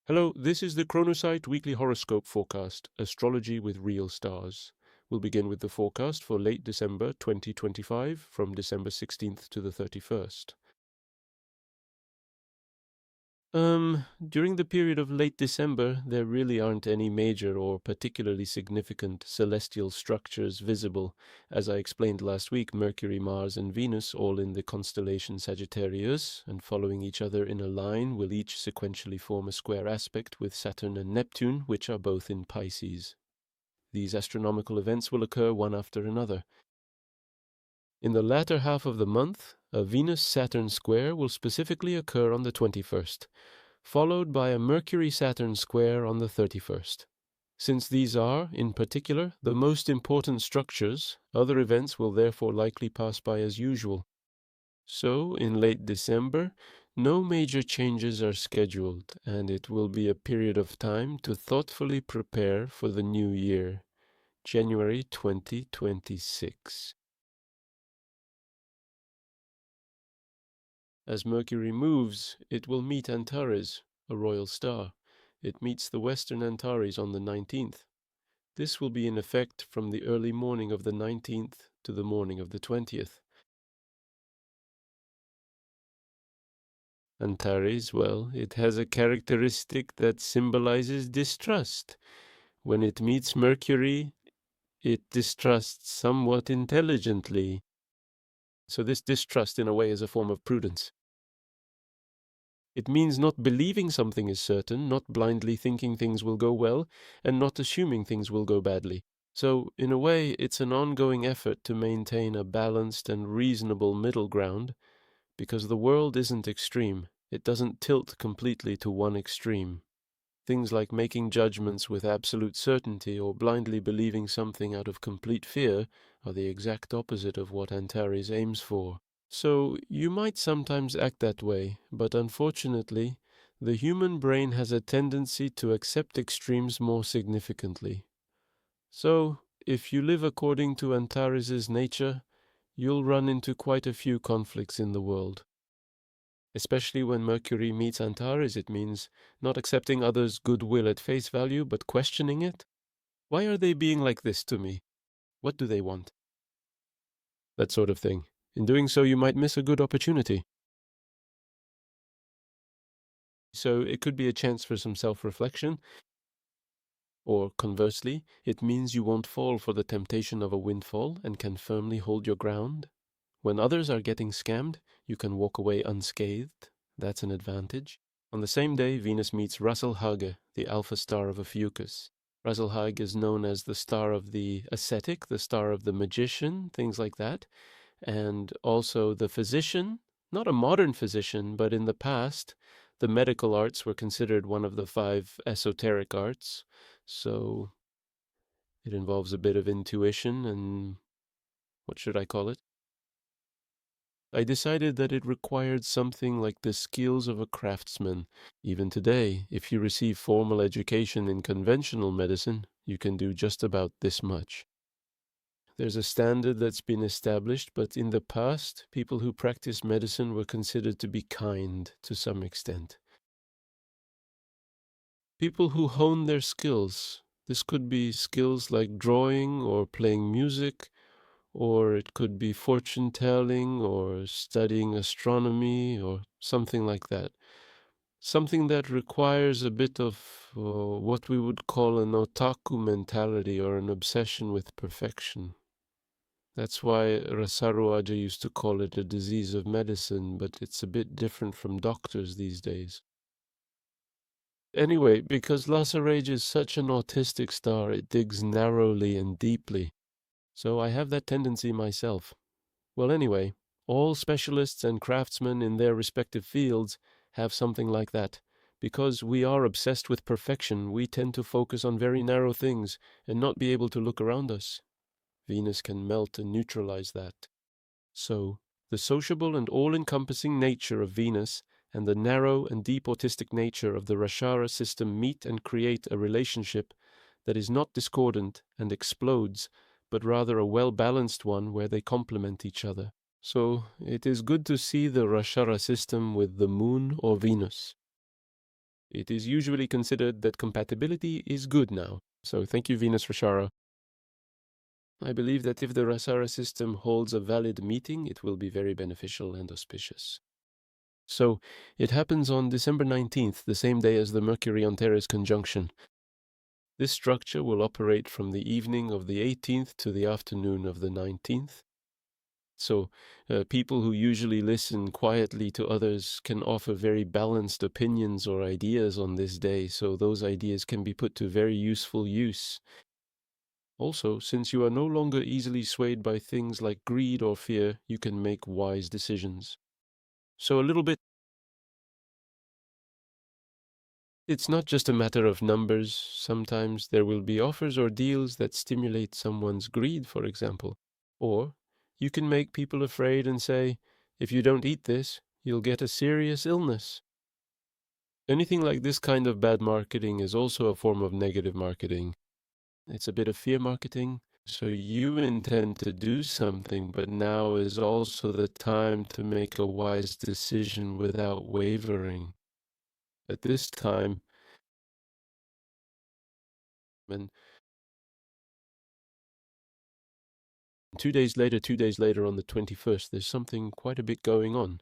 Hello, this is the Chronosight Weekly Horoscope Forecast, Astrology with Real Stars. We'll begin with the forecast for late December 2025 from December 16th to the 31st. During the period of late December, there really aren't any major or particularly significant celestial structures visible. As I explained last week, Mercury, Mars, and Venus, all in the constellation Sagittarius, and following each other in a line, will each sequentially form a square aspect with Saturn and Neptune, which are both in Pisces. These astronomical events will occur one after another. In the latter half of the month, a Venus-Saturn square will specifically occur on the 21st, followed by a Mercury-Saturn square on the 31st. Since these are, in particular, the most important structures, other events will therefore likely pass by as usual. So, in late December, no major changes are scheduled, and it will be a period of time to thoughtfully prepare for the new year, January 2026. As Mercury moves, it will meet Antares, a royal star. It meets the western Antares on the 19th. This will be in effect from the early morning of the 19th to the morning of the 20th. Antares, well, it has a characteristic that symbolizes distrust. When it meets Mercury, it distrusts somewhat intelligently. So this distrust, in a way, is a form of prudence. It means not believing something is certain, not blindly thinking things will go well, and not assuming things will go badly. So, in a way, it's an ongoing effort to maintain a balanced and reasonable middle ground, because the world isn't extreme. It doesn't tilt completely to one extreme. Things like making judgments with absolute certainty or blindly believing something out of complete fear are the exact opposite of what Antares aims for. So you might sometimes act that way, but unfortunately, the human brain has a tendency to accept extremes more significantly. So, if you live according to Antares' nature, you'll run into quite a few conflicts in the world. Especially when Mercury meets Antares, it means not accepting others' goodwill at face value, but questioning it. Why are they being like this to me? What do they want? That sort of thing. In doing so, you might miss a good opportunity. So it could be a chance for some self-reflection, or conversely, it means you won't fall for the temptation of a windfall and can firmly hold your ground. When others are getting scammed, you can walk away unscathed. That's an advantage. On the same day, Venus meets Ras Alhague, the alpha star of Ophiuchus. Ras Alhague is known as the star of the ascetic, the star of the magician, things like that, and also the physician, not a modern physician, but in the past, the medical arts were considered one of the 5 esoteric arts, so it involves a bit of intuition and, what should I call it? I decided that it required something like the skills of a craftsman. Even today, if you receive formal education in conventional medicine, you can do just about this much. There's a standard that's been established, but in the past, people who practiced medicine were considered to be kind to some extent. People who hone their skills. This could be skills like drawing or playing music, or it could be fortune telling or studying astronomy or something like that. Something that requires a bit of what we would call an otaku mentality or an obsession with perfection. That's why Rasaruaja used to call it a disease of medicine, but it's a bit different from doctors these days. Anyway, because Lasarage is such an autistic star, it digs narrowly and deeply. So I have that tendency myself. Well, anyway, all specialists and craftsmen in their respective fields have something like that. Because we are obsessed with perfection, we tend to focus on very narrow things and not be able to look around us. Venus can melt and neutralize that. So, the sociable and all-encompassing nature of Venus and the narrow and deep autistic nature of the Rashara system meet and create a relationship that is not discordant and explodes, but rather a well-balanced one where they complement each other. So, it is good to see the Rashara system with the Moon or Venus. It is usually considered that compatibility is good now. So thank you, Venus-Ras. I believe that if the Rasara system holds a valid meeting, it will be very beneficial and auspicious. So it happens on December 19th, the same day as the Mercury-Antares conjunction. This structure will operate from the evening of the 18th to the afternoon of the 19th. So people who usually listen quietly to others can offer very balanced opinions or ideas on this day, so those ideas can be put to very useful use. Also, since you are no longer easily swayed by things like greed or fear, you can make wise decisions. So a little bit, it's not just a matter of numbers. Sometimes there will be offers or deals that stimulate someone's greed, for example. Or you can make people afraid and say, if you don't eat this, you'll get a serious illness. Anything like this kind of bad marketing is also a form of negative marketing. It's a bit of fear marketing. So you intend to do something, but now is also the time to make a wise decision without wavering. At this time, and 2 days later on the 21st, there's something quite a bit going on.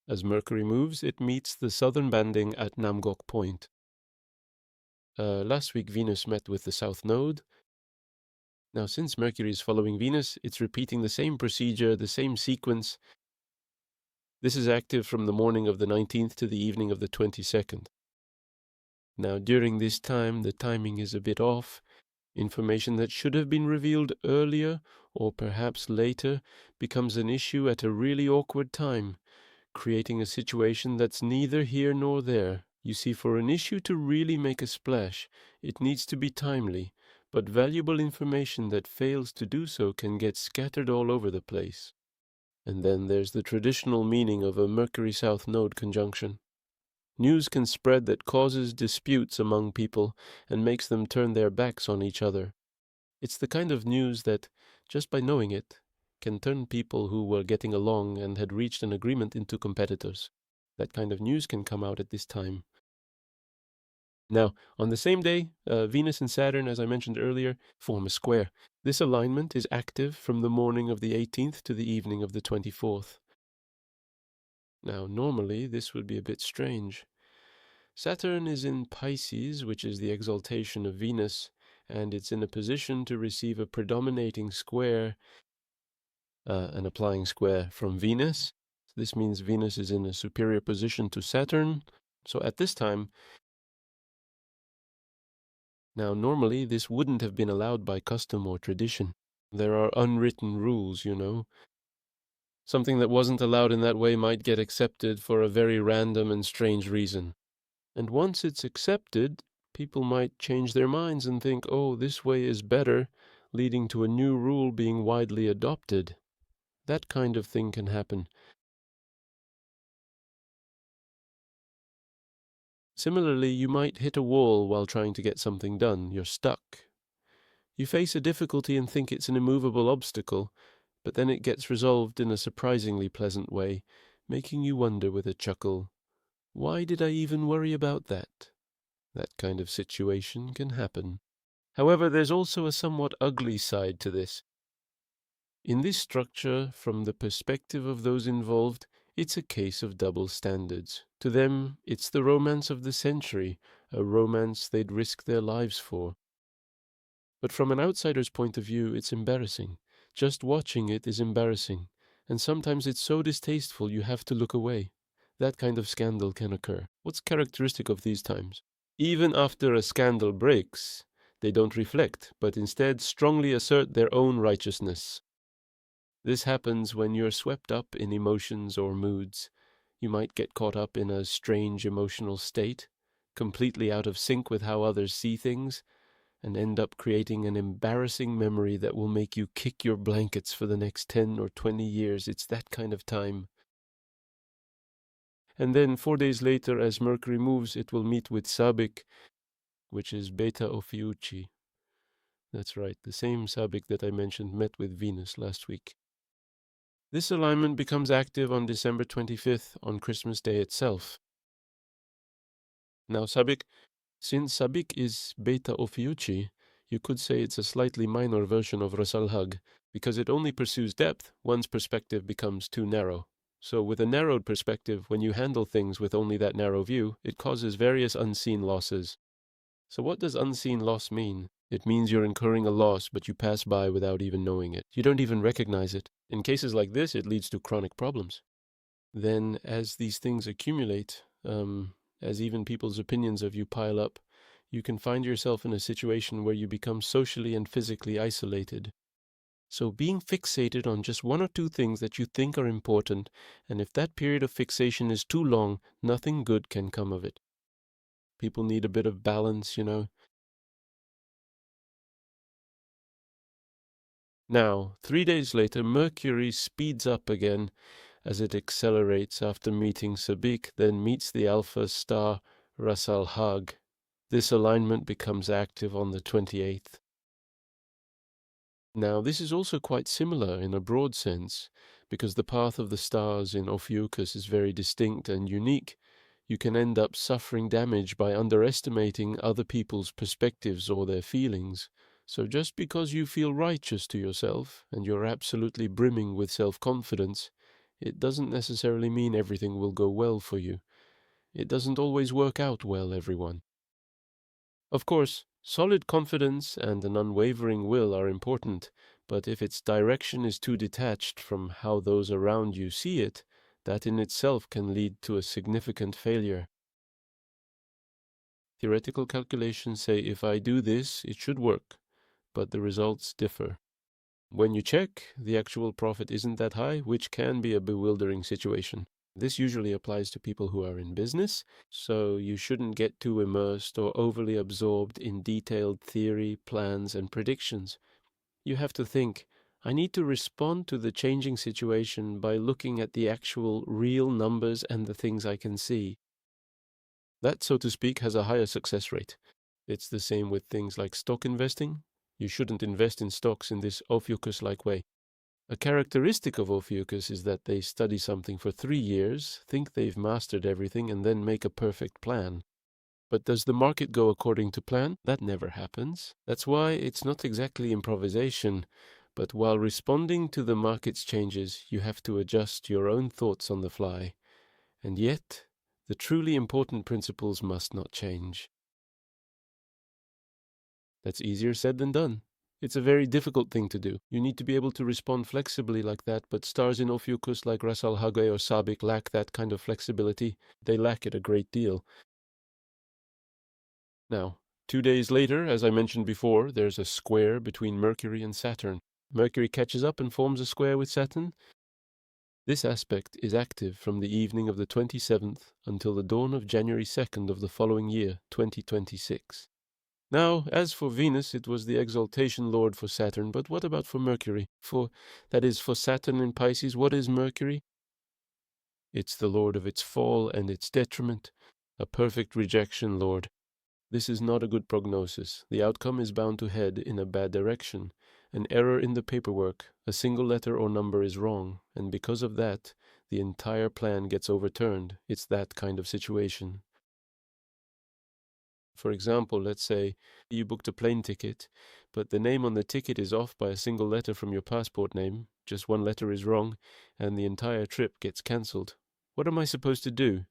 As Mercury moves, it meets the southern banding at Namgok Point. Last week, Venus met with the south node. Now, since Mercury is following Venus, it's repeating the same procedure, the same sequence. This is active from the morning of the 19th to the evening of the 22nd. Now, during this time, the timing is a bit off. Information that should have been revealed earlier, or perhaps later, becomes an issue at a really awkward time, creating a situation that's neither here nor there. You see, for an issue to really make a splash, it needs to be timely, but valuable information that fails to do so can get scattered all over the place. And then there's the traditional meaning of a Mercury-South node conjunction. News can spread that causes disputes among people and makes them turn their backs on each other. It's the kind of news that, just by knowing it, can turn people who were getting along and had reached an agreement into competitors. That kind of news can come out at this time. Now, on the same day, Venus and Saturn, as I mentioned earlier, form a square. This alignment is active from the morning of the 18th to the evening of the 24th. Now, normally, this would be a bit strange. Saturn is in Pisces, which is the exaltation of Venus, and it's in a position to receive a predominating square, an applying square from Venus. This means Venus is in a superior position to Saturn. So at this time, now normally this wouldn't have been allowed by custom or tradition. There are unwritten rules, you know. Something that wasn't allowed in that way might get accepted for a very random and strange reason. And once it's accepted, people might change their minds and think, oh, this way is better, leading to a new rule being widely adopted. That kind of thing can happen. Similarly, you might hit a wall while trying to get something done. You're stuck. You face a difficulty and think it's an immovable obstacle, but then it gets resolved in a surprisingly pleasant way, making you wonder with a chuckle, why did I even worry about that? That kind of situation can happen. However, there's also a somewhat ugly side to this. In this structure, from the perspective of those involved, it's a case of double standards. To them, it's the romance of the century, a romance they'd risk their lives for. But from an outsider's point of view, it's embarrassing. Just watching it is embarrassing, and sometimes it's so distasteful you have to look away. That kind of scandal can occur. What's characteristic of these times? Even after a scandal breaks, they don't reflect, but instead strongly assert their own righteousness. This happens when you're swept up in emotions or moods. You might get caught up in a strange emotional state, completely out of sync with how others see things, and end up creating an embarrassing memory that will make you kick your blankets for the next 10 or 20 years. It's that kind of time. And then 4 days later, as Mercury moves, it will meet with Sabik, which is Beta Ophiuchi. That's right, the same Sabik that I mentioned met with Venus last week. This alignment becomes active on December 25th, on Christmas Day itself. Now, Sabik, since Sabik is beta Ophiuchi, you could say it's a slightly minor version of Ras Alhague. Because it only pursues depth, one's perspective becomes too narrow. So with a narrowed perspective, when you handle things with only that narrow view, it causes various unseen losses. So what does unseen loss mean? It means you're incurring a loss, but you pass by without even knowing it. You don't even recognize it. In cases like this, it leads to chronic problems. Then, as these things accumulate, as even people's opinions of you pile up, you can find yourself in a situation where you become socially and physically isolated. So being fixated on just one or two things that you think are important, and if that period of fixation is too long, nothing good can come of it. People need a bit of balance, you know. Now, 3 days later, Mercury speeds up again as it accelerates after meeting Sabik, then meets the alpha star Ras Alhague. This alignment becomes active on the 28th. Now, this is also quite similar in a broad sense, because the path of the stars in Ophiuchus is very distinct and unique. You can end up suffering damage by underestimating other people's perspectives or their feelings. So just because you feel righteous to yourself, and you're absolutely brimming with self-confidence, it doesn't necessarily mean everything will go well for you. It doesn't always work out well, everyone. Of course, solid confidence and an unwavering will are important, but if its direction is too detached from how those around you see it, that in itself can lead to a significant failure. Theoretical calculations say if I do this, it should work, but the results differ. When you check, the actual profit isn't that high, which can be a bewildering situation. This usually applies to people who are in business, so you shouldn't get too immersed or overly absorbed in detailed theory, plans, and predictions. You have to think, I need to respond to the changing situation by looking at the actual real numbers and the things I can see. That, so to speak, has a higher success rate. It's the same with things like stock investing. You shouldn't invest in stocks in this Ophiuchus-like way. A characteristic of Ophiuchus is that they study something for 3 years, think they've mastered everything, and then make a perfect plan. But does the market go according to plan? That never happens. That's why it's not exactly improvisation, but while responding to the market's changes, you have to adjust your own thoughts on the fly. And yet, the truly important principles must not change. That's easier said than done. It's a very difficult thing to do. You need to be able to respond flexibly like that, but stars in Ophiuchus like Ras Alhague or Sabik lack that kind of flexibility. They lack it a great deal. Now, 2 days later, as I mentioned before, there's a square between Mercury and Saturn. Mercury catches up and forms a square with Saturn. This aspect is active from the evening of the 27th until the dawn of January 2nd of the following year, 2026. Now, as for Venus, it was the exaltation lord for Saturn, but what about for Mercury? For Saturn in Pisces, what is Mercury? It's the lord of its fall and its detriment, a perfect rejection lord. This is not a good prognosis. The outcome is bound to head in a bad direction. An error in the paperwork, a single letter or number is wrong, and because of that, the entire plan gets overturned. It's that kind of situation. For example, let's say you booked a plane ticket, but the name on the ticket is off by a single letter from your passport name, just one letter is wrong, and the entire trip gets cancelled. What am I supposed to do?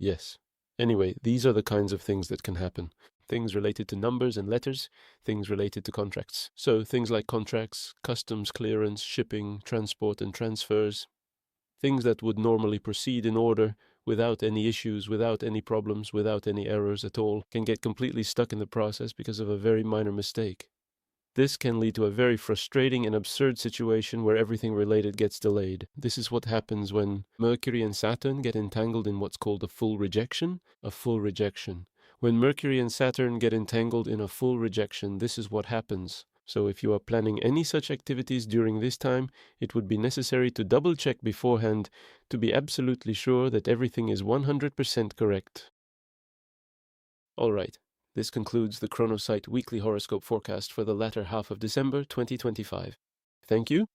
Yes. Anyway, these are the kinds of things that can happen. Things related to numbers and letters, things related to contracts. So things like contracts, customs clearance, shipping, transport and transfers, things that would normally proceed in order, without any issues, without any problems, without any errors at all, can get completely stuck in the process because of a very minor mistake. This can lead to a very frustrating and absurd situation where everything related gets delayed. This is what happens when Mercury and Saturn get entangled in what's called a full rejection. A full rejection. When Mercury and Saturn get entangled in a full rejection, this is what happens. So if you are planning any such activities during this time, it would be necessary to double-check beforehand to be absolutely sure that everything is 100% correct. All right, this concludes the Chronosight weekly horoscope forecast for the latter half of December 2025. Thank you,